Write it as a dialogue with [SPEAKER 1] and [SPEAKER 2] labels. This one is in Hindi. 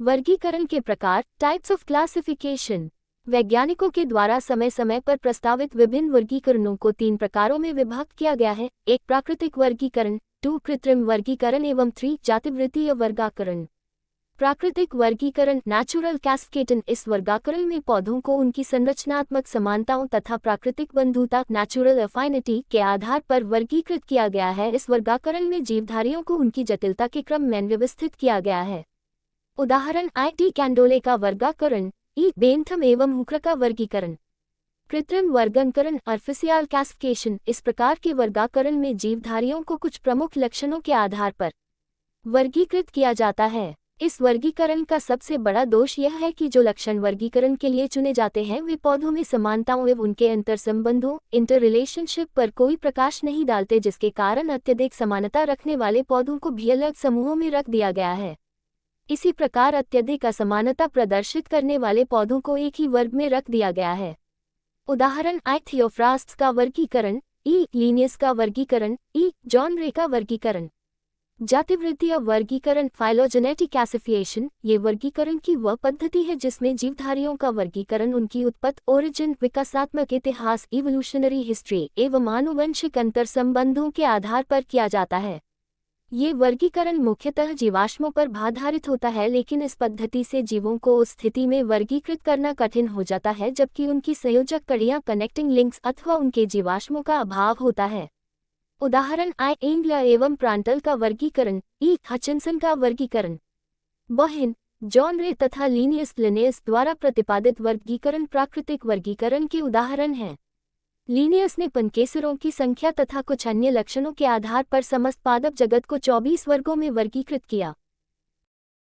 [SPEAKER 1] वर्गीकरण के प्रकार, टाइप्स ऑफ क्लासिफिकेशन। वैज्ञानिकों के द्वारा समय समय पर प्रस्तावित विभिन्न वर्गीकरणों को 3 प्रकारों में विभाजित किया गया है। 1 प्राकृतिक वर्गीकरण, 2 कृत्रिम वर्गीकरण एवं 3 जातिवृत्तीय वर्गीकरण। प्राकृतिक वर्गीकरण, नेचुरल क्लासिफिकेशन। इस वर्गीकरण में पौधों को उनकी संरचनात्मक समानताओं तथा प्राकृतिक बंधुता नेचुरल अफाइनिटी के आधार पर वर्गीकृत किया गया है। इस वर्गीकरण में जीवधारियों को उनकी जटिलता के क्रम में व्यवस्थित किया गया है। उदाहरण टी कैंडोले का वर्गीकरण, बेंथम एवं हुकर का वर्गीकरण। कृत्रिम वर्गीकरण, आर्टिफिशियल क्लासिफिकेशन। इस प्रकार के वर्गीकरण में जीवधारियों को कुछ प्रमुख लक्षणों के आधार पर वर्गीकृत किया जाता है। इस वर्गीकरण का सबसे बड़ा दोष यह है कि जो लक्षण वर्गीकरण के लिए चुने जाते हैं वे पौधों में समानताओं एवं उनके अंतर संबंधों इंटर रिलेशनशिप पर कोई प्रकाश नहीं डालते, जिसके कारण अत्यधिक समानता रखने वाले पौधों को भी अलग समूहों में रख दिया गया है। इसी प्रकार अत्यधिक असमानता प्रदर्शित करने वाले पौधों को एक ही वर्ग में रख दिया गया है। उदाहरण थियोफ्रास्ट्स का वर्गीकरण, लीनियस का वर्गीकरण, जॉनरे का वर्गीकरण। जातिवृत्तीय वर्गीकरण, फाइलोजेनेटिक क्लासिफिकेशन। ये वर्गीकरण की वह पद्धति है जिसमें जीवधारियों का वर्गीकरण उनकी उत्पत्ति, ओरिजिन, विकासात्मक इतिहास, इवोल्यूशनरी हिस्ट्री एवं आनुवंशिक अंतर संबंधों के आधार पर किया जाता है। ये वर्गीकरण मुख्यतः जीवाश्मों पर आधारित होता है, लेकिन इस पद्धति से जीवों को उस स्थिति में वर्गीकृत करना कठिन हो जाता है जबकि उनकी संयोजक कड़ियां कनेक्टिंग लिंक्स अथवा उनके जीवाश्मों का अभाव होता है। उदाहरण एंगलर एवं प्रांटल का वर्गीकरण, हचिंसन का वर्गीकरण। बोहिन, जॉनरे तथा लिनियस द्वारा प्रतिपादित वर्गीकरण प्राकृतिक वर्गीकरण के उदाहरण हैं। लिनियस ने पनकेसरों की संख्या तथा कुछ अन्य लक्षणों के आधार पर समस्त पादप जगत को 24 वर्गों में वर्गीकृत किया।